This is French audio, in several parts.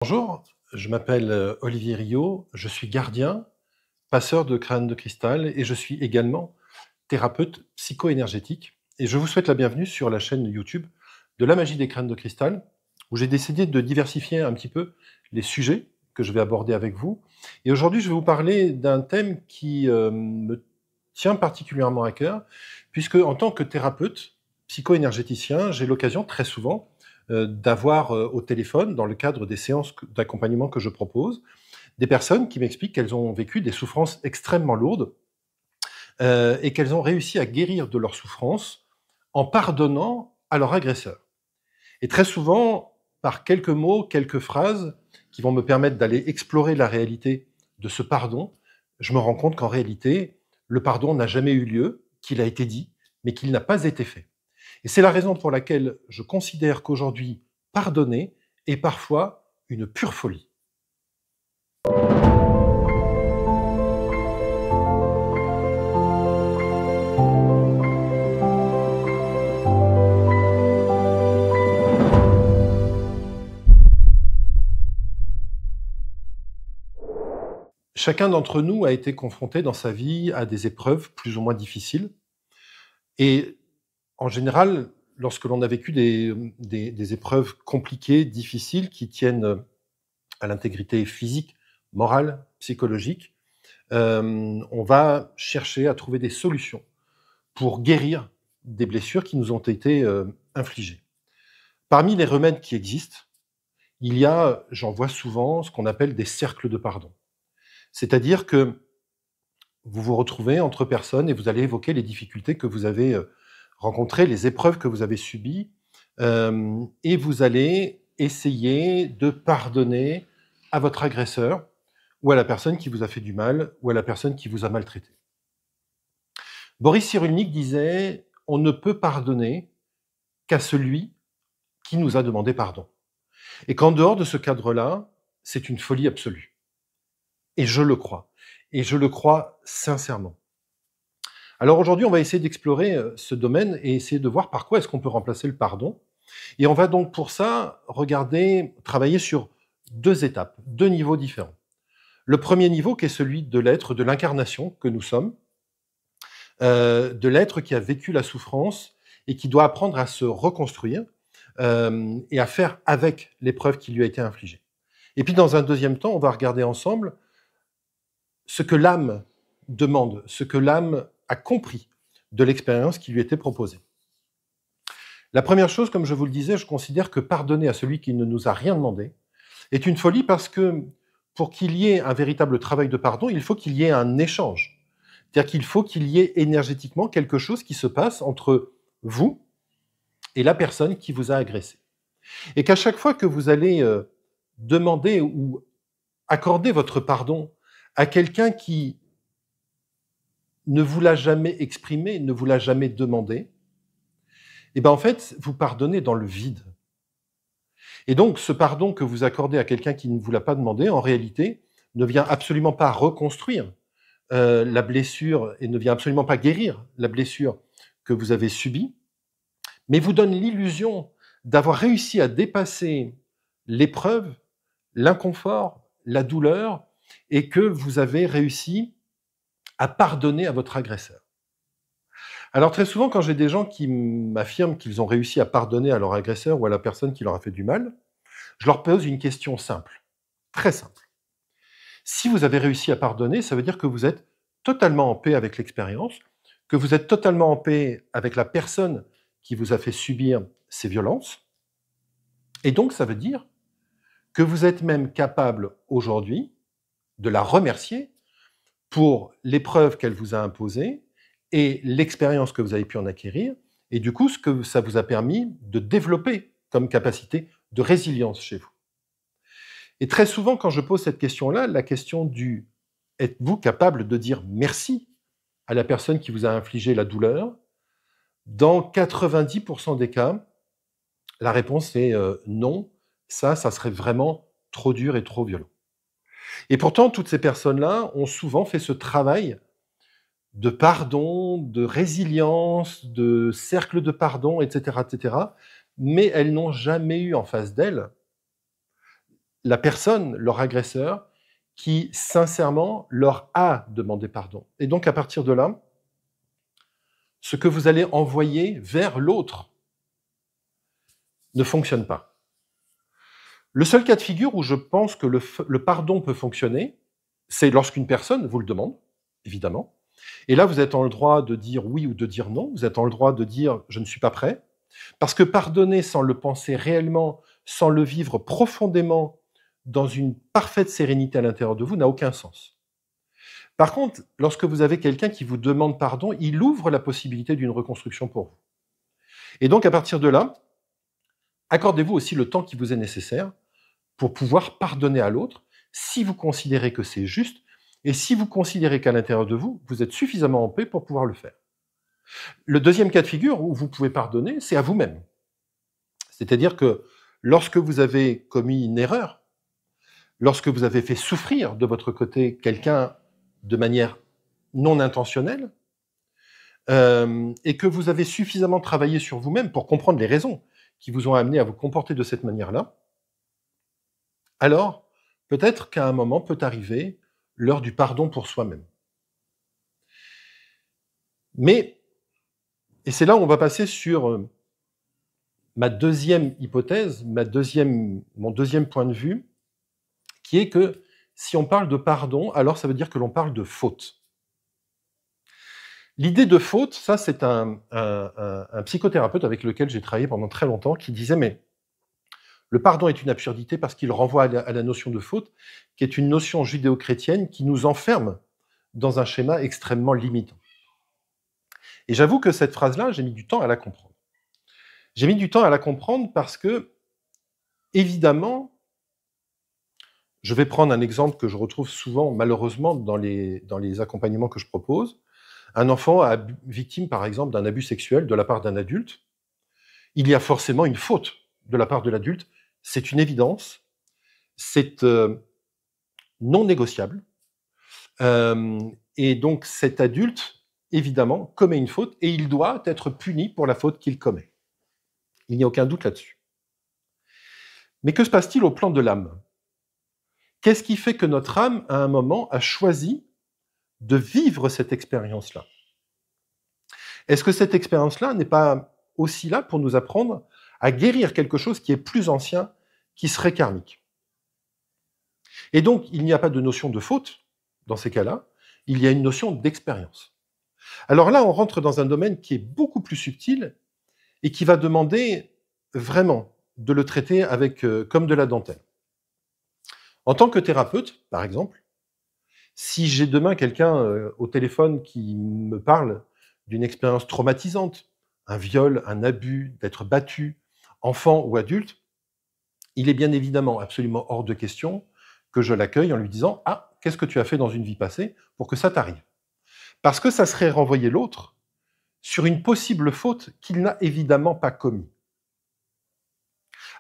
Bonjour, je m'appelle Olivier Riot, je suis gardien, passeur de crâne de cristal et je suis également thérapeute psycho-énergétique. Et je vous souhaite la bienvenue sur la chaîne YouTube de la magie des crânes de cristal, où j'ai décidé de diversifier un petit peu les sujets que je vais aborder avec vous. Et aujourd'hui, je vais vous parler d'un thème qui me tient particulièrement à cœur, puisque en tant que thérapeute psycho-énergéticien, j'ai l'occasion très souvent d'avoir au téléphone, dans le cadre des séances d'accompagnement que je propose, des personnes qui m'expliquent qu'elles ont vécu des souffrances extrêmement lourdes et qu'elles ont réussi à guérir de leurs souffrances en pardonnant à leur agresseur. Et très souvent, par quelques mots, quelques phrases qui vont me permettre d'aller explorer la réalité de ce pardon, je me rends compte qu'en réalité, le pardon n'a jamais eu lieu, qu'il a été dit, mais qu'il n'a pas été fait. Et c'est la raison pour laquelle je considère qu'aujourd'hui, pardonner est parfois une pure folie. Chacun d'entre nous a été confronté dans sa vie à des épreuves plus ou moins difficiles. Et en général, lorsque l'on a vécu des épreuves compliquées, difficiles, qui tiennent à l'intégrité physique, morale, psychologique, on va chercher à trouver des solutions pour guérir des blessures qui nous ont été infligées. Parmi les remèdes qui existent, il y a, j'en vois souvent, ce qu'on appelle des cercles de pardon. C'est-à-dire que vous vous retrouvez entre personnes et vous allez évoquer les difficultés que vous avez rencontrées, les épreuves que vous avez subies, et vous allez essayer de pardonner à votre agresseur ou à la personne qui vous a fait du mal ou à la personne qui vous a maltraité. Boris Cyrulnik disait « On ne peut pardonner qu'à celui qui nous a demandé pardon ». Et qu'en dehors de ce cadre-là, c'est une folie absolue. Et je le crois. Et je le crois sincèrement. Alors aujourd'hui, on va essayer d'explorer ce domaine et essayer de voir par quoi est-ce qu'on peut remplacer le pardon. Et on va donc pour ça travailler sur deux étapes, deux niveaux différents. Le premier niveau qui est celui de l'être, de l'incarnation que nous sommes, de l'être qui a vécu la souffrance et qui doit apprendre à se reconstruire et à faire avec l'épreuve qui lui a été infligée. Et puis dans un deuxième temps, on va regarder ensemble ce que l'âme demande, ce que l'âme a compris de l'expérience qui lui était proposée. La première chose, comme je vous le disais, je considère que pardonner à celui qui ne nous a rien demandé est une folie parce que pour qu'il y ait un véritable travail de pardon, il faut qu'il y ait un échange. C'est-à-dire qu'il faut qu'il y ait énergétiquement quelque chose qui se passe entre vous et la personne qui vous a agressé. Et qu'à chaque fois que vous allez demander ou accorder votre pardon à quelqu'un qui ne vous l'a jamais exprimé, ne vous l'a jamais demandé, et ben en fait, vous pardonnez dans le vide. Et donc, ce pardon que vous accordez à quelqu'un qui ne vous l'a pas demandé, en réalité, ne vient absolument pas reconstruire la blessure et ne vient absolument pas guérir la blessure que vous avez subie, mais vous donne l'illusion d'avoir réussi à dépasser l'épreuve, l'inconfort, la douleur, et que vous avez réussi à pardonner à votre agresseur. Alors très souvent, quand j'ai des gens qui m'affirment qu'ils ont réussi à pardonner à leur agresseur ou à la personne qui leur a fait du mal, je leur pose une question simple, très simple. Si vous avez réussi à pardonner, ça veut dire que vous êtes totalement en paix avec l'expérience, que vous êtes totalement en paix avec la personne qui vous a fait subir ces violences, et donc ça veut dire que vous êtes même capable aujourd'hui de la remercier pour l'épreuve qu'elle vous a imposée et l'expérience que vous avez pu en acquérir, et du coup, ce que ça vous a permis de développer comme capacité de résilience chez vous. Et très souvent, quand je pose cette question-là, la question du « êtes-vous capable de dire merci à la personne qui vous a infligé la douleur ?» Dans 90% des cas, la réponse est non, ça serait vraiment trop dur et trop violent. Et pourtant, toutes ces personnes-là ont souvent fait ce travail de pardon, de résilience, de cercle de pardon, etc., mais elles n'ont jamais eu en face d'elles la personne, leur agresseur, qui sincèrement leur a demandé pardon. Et donc à partir de là, ce que vous allez envoyer vers l'autre ne fonctionne pas. Le seul cas de figure où je pense que le pardon peut fonctionner, c'est lorsqu'une personne vous le demande, évidemment. Et là, vous êtes en le droit de dire oui ou de dire non. Vous êtes en le droit de dire je ne suis pas prêt. Parce que pardonner sans le penser réellement, sans le vivre profondément, dans une parfaite sérénité à l'intérieur de vous, n'a aucun sens. Par contre, lorsque vous avez quelqu'un qui vous demande pardon, il ouvre la possibilité d'une reconstruction pour vous. Et donc, à partir de là, accordez-vous aussi le temps qui vous est nécessaire pour pouvoir pardonner à l'autre, si vous considérez que c'est juste, et si vous considérez qu'à l'intérieur de vous, vous êtes suffisamment en paix pour pouvoir le faire. Le deuxième cas de figure où vous pouvez pardonner, c'est à vous-même. C'est-à-dire que lorsque vous avez commis une erreur, lorsque vous avez fait souffrir de votre côté quelqu'un de manière non intentionnelle, et que vous avez suffisamment travaillé sur vous-même pour comprendre les raisons qui vous ont amené à vous comporter de cette manière-là, alors peut-être qu'à un moment peut arriver l'heure du pardon pour soi-même. Mais, et c'est là où on va passer sur ma deuxième hypothèse, mon deuxième point de vue, qui est que si on parle de pardon, alors ça veut dire que l'on parle de faute. L'idée de faute, ça c'est un psychothérapeute avec lequel j'ai travaillé pendant très longtemps qui disait mais le pardon est une absurdité parce qu'il renvoie à la notion de faute, qui est une notion judéo-chrétienne qui nous enferme dans un schéma extrêmement limitant. Et j'avoue que cette phrase-là, j'ai mis du temps à la comprendre. J'ai mis du temps à la comprendre parce que, évidemment, je vais prendre un exemple que je retrouve souvent, malheureusement, dans les accompagnements que je propose. Un enfant victime, par exemple, d'un abus sexuel de la part d'un adulte, il y a forcément une faute de la part de l'adulte. C'est une évidence. C'est non négociable. Et donc, cet adulte, évidemment, commet une faute et il doit être puni pour la faute qu'il commet. Il n'y a aucun doute là-dessus. Mais que se passe-t-il au plan de l'âme ? Qu'est-ce qui fait que notre âme, à un moment, a choisi de vivre cette expérience-là ? Est-ce que cette expérience-là n'est pas aussi là pour nous apprendre à guérir quelque chose qui est plus ancien, qui serait karmique ? Et donc, il n'y a pas de notion de faute dans ces cas-là, il y a une notion d'expérience. Alors là, on rentre dans un domaine qui est beaucoup plus subtil et qui va demander vraiment de le traiter avec, comme de la dentelle. En tant que thérapeute, par exemple, si j'ai demain quelqu'un au téléphone qui me parle d'une expérience traumatisante, un viol, un abus, d'être battu, enfant ou adulte, il est bien évidemment absolument hors de question que je l'accueille en lui disant « Ah, qu'est-ce que tu as fait dans une vie passée pour que ça t'arrive ?» Parce que ça serait renvoyer l'autre sur une possible faute qu'il n'a évidemment pas commise.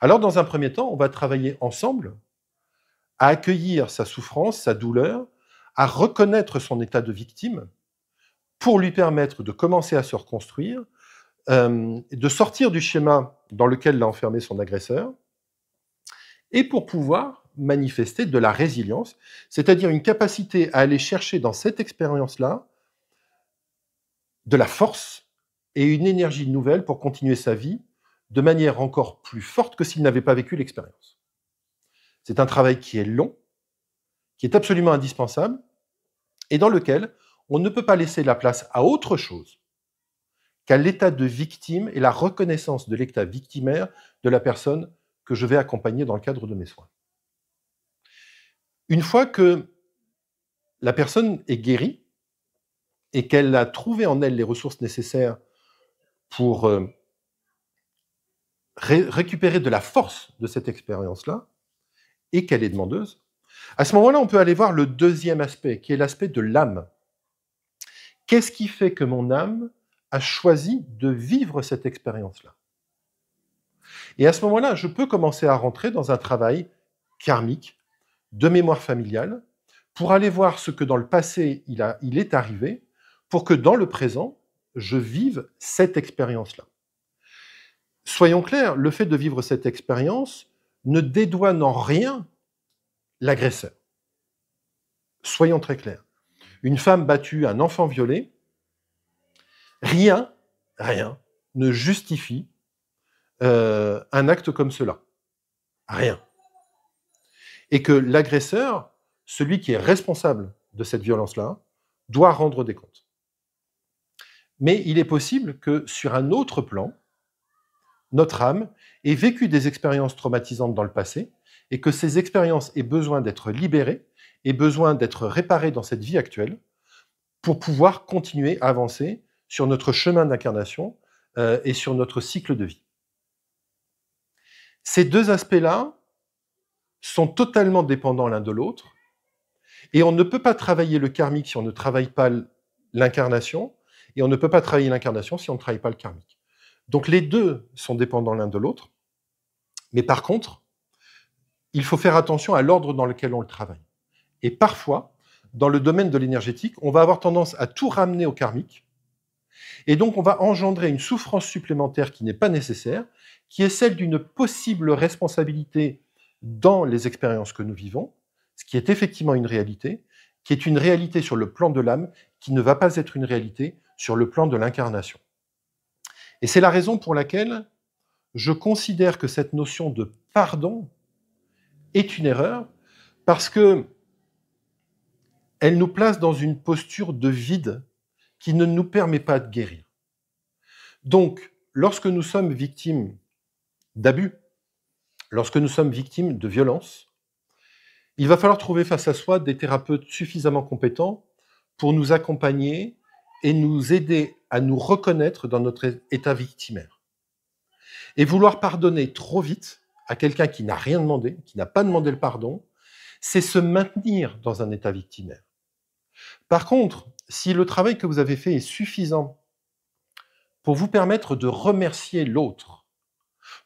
Alors, dans un premier temps, on va travailler ensemble à accueillir sa souffrance, sa douleur, à reconnaître son état de victime pour lui permettre de commencer à se reconstruire, de sortir du schéma dans lequel l'a enfermé son agresseur, et pour pouvoir manifester de la résilience, c'est-à-dire une capacité à aller chercher dans cette expérience-là de la force et une énergie nouvelle pour continuer sa vie de manière encore plus forte que s'il n'avait pas vécu l'expérience. C'est un travail qui est long, qui est absolument indispensable, et dans lequel on ne peut pas laisser la place à autre chose qu'à l'état de victime et la reconnaissance de l'état victimaire de la personne que je vais accompagner dans le cadre de mes soins. Une fois que la personne est guérie et qu'elle a trouvé en elle les ressources nécessaires pour récupérer de la force de cette expérience-là, et qu'elle est demandeuse, à ce moment-là, on peut aller voir le deuxième aspect, qui est l'aspect de l'âme. Qu'est-ce qui fait que mon âme a choisi de vivre cette expérience-là ? Et à ce moment-là, je peux commencer à rentrer dans un travail karmique, de mémoire familiale, pour aller voir ce que dans le passé il est arrivé, pour que dans le présent, je vive cette expérience-là. Soyons clairs, le fait de vivre cette expérience ne dédouane en rien l'agresseur. Soyons très clairs. Une femme battue, un enfant violé, rien ne justifie un acte comme cela. Rien. Et que l'agresseur, celui qui est responsable de cette violence-là, doit rendre des comptes. Mais il est possible que sur un autre plan, notre âme ait vécu des expériences traumatisantes dans le passé et que ces expériences aient besoin d'être libérées, aient besoin d'être réparées dans cette vie actuelle pour pouvoir continuer à avancer sur notre chemin d'incarnation et sur notre cycle de vie. Ces deux aspects-là sont totalement dépendants l'un de l'autre et on ne peut pas travailler le karmique si on ne travaille pas l'incarnation et on ne peut pas travailler l'incarnation si on ne travaille pas le karmique. Donc les deux sont dépendants l'un de l'autre, mais par contre, il faut faire attention à l'ordre dans lequel on le travaille. Et parfois, dans le domaine de l'énergétique, on va avoir tendance à tout ramener au karmique, et donc on va engendrer une souffrance supplémentaire qui n'est pas nécessaire, qui est celle d'une possible responsabilité dans les expériences que nous vivons, ce qui est effectivement une réalité, qui est une réalité sur le plan de l'âme, qui ne va pas être une réalité sur le plan de l'incarnation. Et c'est la raison pour laquelle je considère que cette notion de pardon est une erreur, parce que elle nous place dans une posture de vide qui ne nous permet pas de guérir. Donc, lorsque nous sommes victimes d'abus, lorsque nous sommes victimes de violences, il va falloir trouver face à soi des thérapeutes suffisamment compétents pour nous accompagner et nous aider à nous reconnaître dans notre état victimaire. Et vouloir pardonner trop vite à quelqu'un qui n'a rien demandé, qui n'a pas demandé le pardon, c'est se maintenir dans un état victimaire. Par contre, si le travail que vous avez fait est suffisant pour vous permettre de remercier l'autre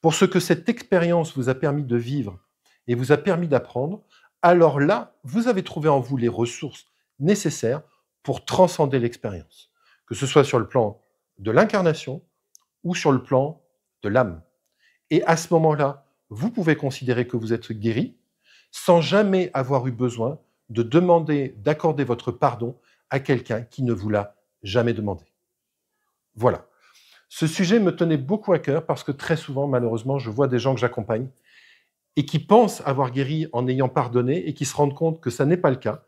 pour ce que cette expérience vous a permis de vivre et vous a permis d'apprendre, alors là, vous avez trouvé en vous les ressources nécessaires pour transcender l'expérience, que ce soit sur le plan de l'incarnation ou sur le plan de l'âme. Et à ce moment-là, vous pouvez considérer que vous êtes guéri sans jamais avoir eu besoin de demander, d'accorder votre pardon à quelqu'un qui ne vous l'a jamais demandé. Voilà. Ce sujet me tenait beaucoup à cœur parce que très souvent, malheureusement, je vois des gens que j'accompagne et qui pensent avoir guéri en ayant pardonné et qui se rendent compte que ça n'est pas le cas,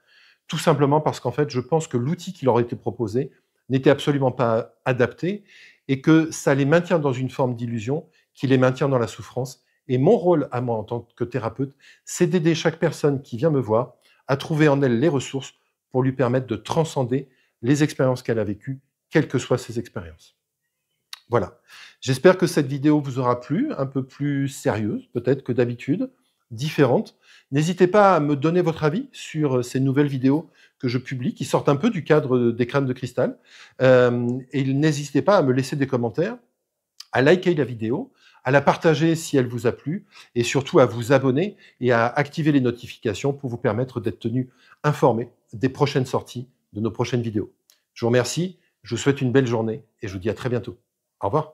tout simplement parce qu'en fait, je pense que l'outil qui leur a été proposé n'était absolument pas adapté et que ça les maintient dans une forme d'illusion qui les maintient dans la souffrance. Et mon rôle à moi en tant que thérapeute, c'est d'aider chaque personne qui vient me voir à trouver en elle les ressources pour lui permettre de transcender les expériences qu'elle a vécues, quelles que soient ces expériences. Voilà. J'espère que cette vidéo vous aura plu, un peu plus sérieuse peut-être que d'habitude, différente. N'hésitez pas à me donner votre avis sur ces nouvelles vidéos que je publie, qui sortent un peu du cadre des crânes de cristal. Et n'hésitez pas à me laisser des commentaires, à liker la vidéo, à la partager si elle vous a plu, et surtout à vous abonner et à activer les notifications pour vous permettre d'être tenu informé des prochaines sorties de nos prochaines vidéos. Je vous remercie, je vous souhaite une belle journée et je vous dis à très bientôt. Au revoir.